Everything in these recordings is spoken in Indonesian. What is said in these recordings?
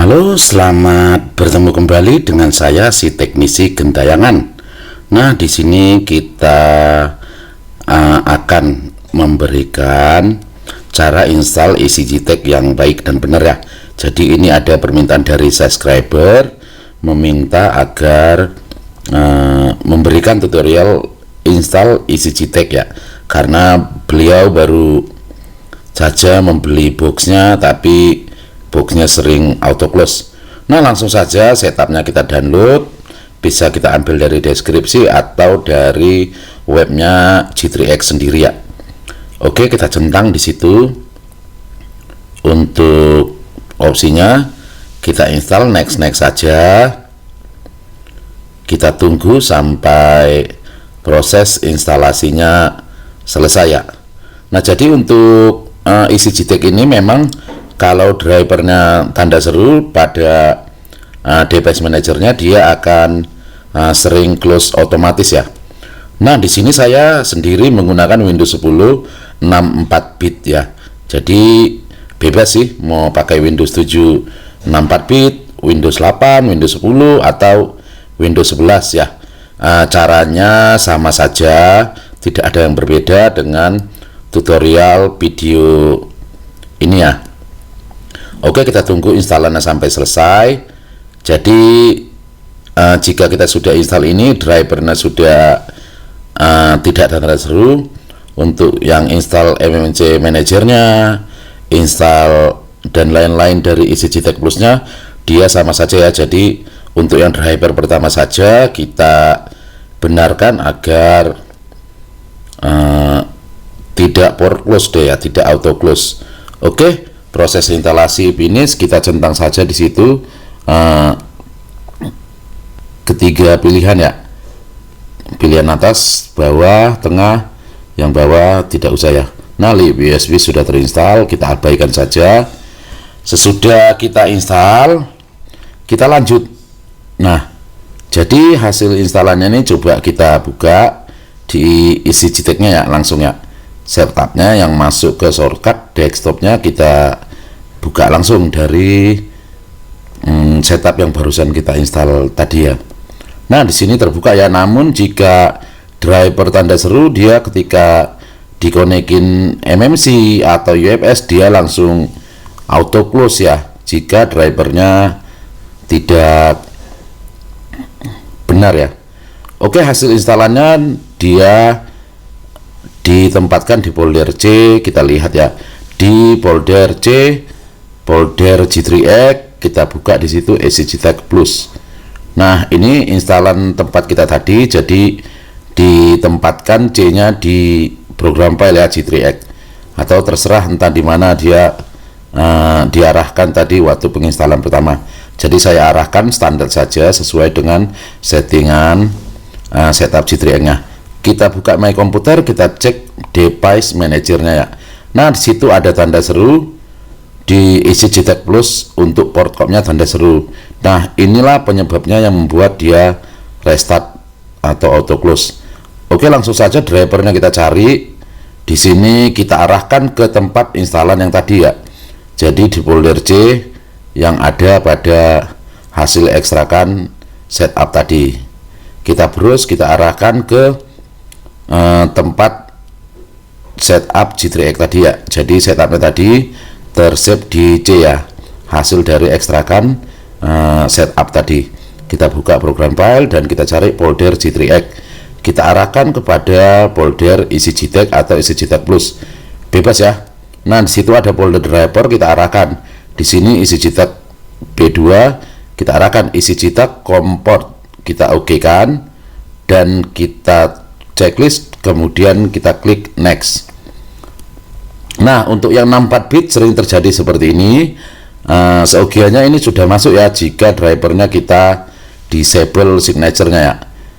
Halo, selamat bertemu kembali dengan saya si teknisi gentayangan. Nah, di sini kita akan memberikan cara install EasyGTech yang baik dan benar ya. Jadi ini ada permintaan dari subscriber meminta agar memberikan tutorial install EasyGTech ya. Karena beliau baru saja membeli boxnya tapi boxnya sering auto close. Nah, langsung saja setupnya kita download, bisa kita ambil dari deskripsi atau dari webnya G3X sendiri ya. Oke, kita centang di situ. Untuk opsinya kita install, next saja. Kita tunggu sampai proses instalasinya selesai ya. Nah, jadi untuk EasyGTech ini memang kalau drivernya tanda seru pada device manajernya dia akan sering close otomatis ya. Nah, di sini saya sendiri menggunakan Windows 10 64 bit ya. Jadi bebas sih mau pakai Windows 7 64 bit, Windows 8, Windows 10 atau Windows 11 ya. Caranya sama saja, tidak ada yang berbeda dengan tutorial video ini ya. Oke, kita tunggu installannya sampai selesai. Jadi jika kita sudah install ini, drivernya sudah tidak tanda seru. Untuk yang install MMC manajernya, install dan lain-lain dari EasyGTech Plusnya, dia sama saja ya. Jadi untuk yang driver pertama saja kita benarkan agar tidak port close deh ya, tidak auto close. Oke, proses instalasi finish, kita centang saja di situ ketiga pilihan ya, pilihan atas, bawah, tengah. Yang bawah tidak usah ya. Nah, link USB sudah terinstall, kita abaikan saja. Sesudah kita install, kita lanjut. Nah, jadi hasil installannya ini coba kita buka di EasyGTech-nya ya, langsung ya. Setupnya yang masuk ke shortcut desktopnya kita buka langsung dari setup yang barusan kita install tadi ya. Nah, di sini terbuka ya. Namun jika driver tanda seru, dia ketika dikonekin MMC atau UFS dia langsung auto close ya, jika drivernya tidak benar ya. Oke, hasil installannya dia ditempatkan di folder C. Kita lihat ya, di folder C, folder G3X, kita buka di situ EasyGTech Plus. Nah, ini installan tempat kita tadi, jadi ditempatkan C-nya di program file ya, G3X, atau terserah entah di mana dia diarahkan tadi waktu penginstalan pertama. Jadi saya arahkan standar saja sesuai dengan settingan setup G3X-nya. Kita buka My Computer, kita cek device manajernya ya. Nah, di situ ada tanda seru di EasyGTech Plus untuk port com-nya tanda seru. Nah, inilah penyebabnya yang membuat dia restart atau auto close. Oke, langsung saja drivernya kita cari. Di sini kita arahkan ke tempat installan yang tadi ya. Jadi di folder C yang ada pada hasil ekstrakan setup tadi. Kita browse, kita arahkan ke tempat setup G3X tadi ya. Jadi setupnya tadi tersave di C ya, hasil dari ekstrakan setup tadi. Kita buka program file dan kita cari folder G3X. Kita arahkan kepada folder EasyGTech atau EasyGTech Plus, bebas ya. Nah, di situ ada folder driver, kita arahkan di sini EasyGTech B2, kita arahkan EasyGTech Comport, kita oke kan, dan kita checklist, kemudian kita klik next. Nah, untuk yang 64 bit sering terjadi seperti ini. Seogianya ini sudah masuk ya jika drivernya kita disable signature-nya ya.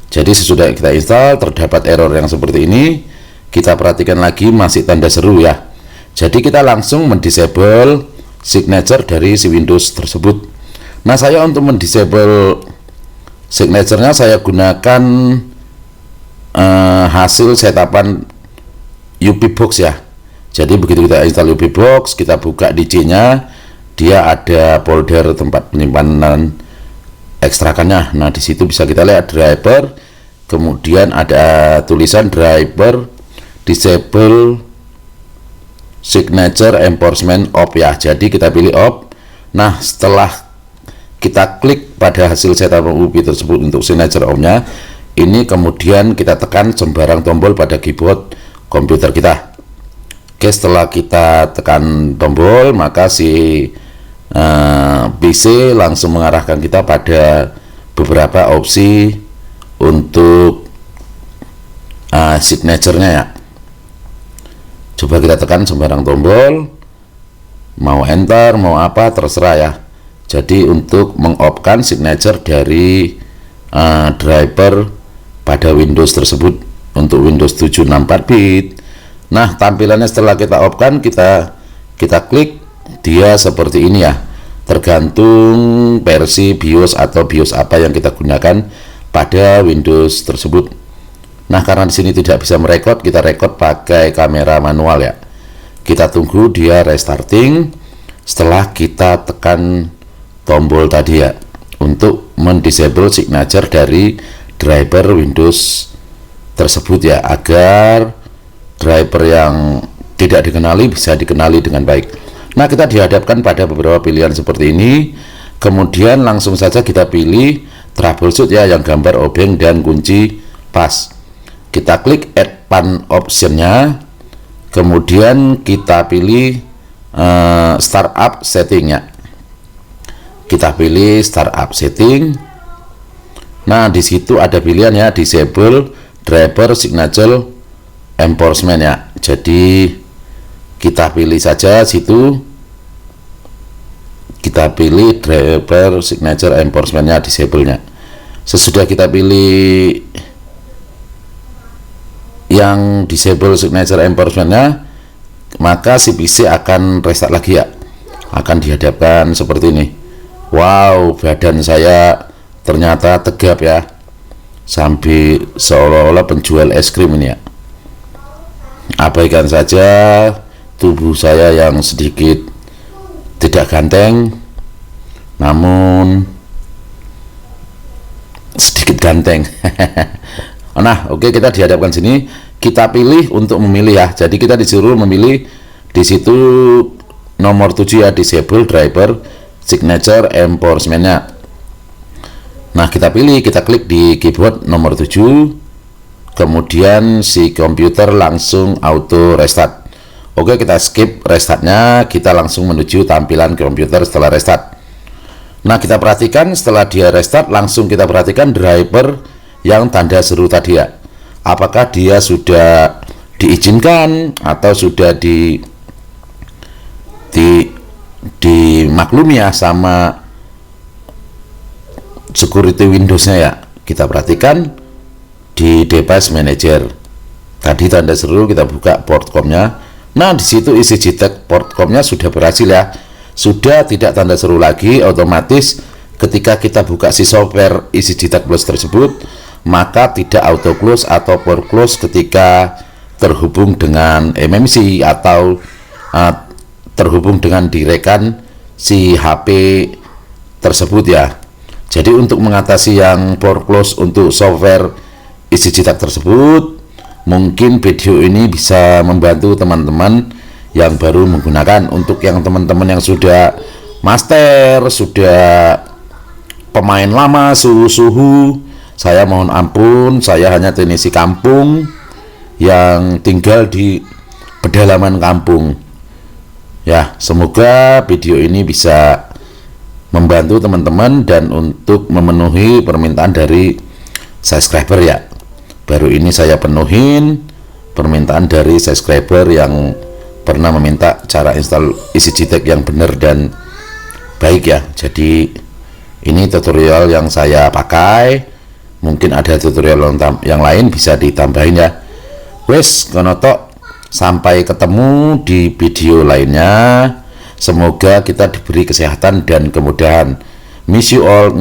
Jadi sesudah kita install terdapat error yang seperti ini, kita perhatikan lagi masih tanda seru ya. Jadi kita langsung mendisable signature dari si Windows tersebut. Nah, saya untuk mendisable signature-nya saya gunakan hasil setapan UP Box ya. Jadi begitu kita install UP Box, kita buka di C-nya, dia ada folder tempat penyimpanan ekstrakannya. Nah, di situ bisa kita lihat driver, kemudian ada tulisan driver disable signature enforcement off ya. Jadi kita pilih off. Nah, setelah kita klik pada hasil setup UPI tersebut untuk signature off-nya, ini kemudian kita tekan sembarang tombol pada keyboard komputer kita. Oke, setelah kita tekan tombol, maka si PC langsung mengarahkan kita pada beberapa opsi untuk signature-nya ya. Coba kita tekan sembarang tombol, mau enter, mau apa, terserah ya. Jadi untuk meng-off-kan signature dari driver pada Windows tersebut untuk Windows 7 64 bit. Nah, tampilannya setelah kita off-kan, kita klik, dia seperti ini ya. Tergantung versi BIOS atau BIOS apa yang kita gunakan pada Windows tersebut. Nah, karena di sini tidak bisa merekod, kita rekod pakai kamera manual ya. Kita tunggu dia restarting setelah kita tekan tombol tadi ya, untuk mendisable signature dari driver Windows tersebut ya, agar driver yang tidak dikenali bisa dikenali dengan baik. Nah, kita dihadapkan pada beberapa pilihan seperti ini. Kemudian langsung saja kita pilih troubleshoot ya, yang gambar obeng dan kunci pas. Kita klik add pan optionnya, kemudian kita pilih startup settingnya. Kita pilih startup setting. Nah, di situ ada pilihan ya, disable driver signature enforcement ya. Jadi kita pilih saja situ, kita pilih driver signature enforcement-nya, disable-nya. Sesudah kita pilih yang disable signature enforcement-nya, maka si PC akan restart lagi ya, akan dihadapkan seperti ini. Wow, badan saya ternyata tegap ya, sampai seolah-olah penjual es krim ini ya. Abaikan saja tubuh saya yang sedikit tidak ganteng, namun sedikit ganteng. Nah, oke, kita dihadapkan sini, kita pilih untuk memilih ya. Jadi kita disuruh memilih di situ nomor 7 ya, disable driver signature enforcement-nya. Nah, kita pilih, kita klik di keyboard nomor 7. Kemudian si komputer langsung auto restart. Oke, kita skip restartnya, kita langsung menuju tampilan komputer setelah restart. Nah, kita perhatikan setelah dia restart, langsung kita perhatikan driver yang tanda seru tadi ya. Apakah dia sudah diizinkan atau sudah dimaklumi ya sama security Windows-nya ya. Kita perhatikan di device manager tadi tanda seru, kita buka portcom-nya. Nah, di situ EasyJTech portcom-nya sudah berhasil ya, sudah tidak tanda seru lagi. Otomatis ketika kita buka si software EasyJTech Plus tersebut, maka tidak auto close atau for close ketika terhubung dengan MMC atau terhubung dengan direkan si HP tersebut ya. Jadi untuk mengatasi yang for close untuk software EasyJTech tersebut, mungkin video ini bisa membantu teman-teman yang baru menggunakan. Untuk yang teman-teman yang sudah master, sudah pemain lama, suhu-suhu, saya mohon ampun, saya hanya teknisi kampung yang tinggal di pedalaman kampung ya. Semoga video ini bisa membantu teman-teman dan untuk memenuhi permintaan dari subscriber ya. Baru ini saya penuhin permintaan dari subscriber yang pernah meminta cara install EasyJTech yang benar dan baik ya. Jadi ini tutorial yang saya pakai, mungkin ada tutorial yang lain bisa ditambahin ya. Wes konoto, sampai ketemu di video lainnya. Semoga kita diberi kesehatan dan kemudahan. Miss you all.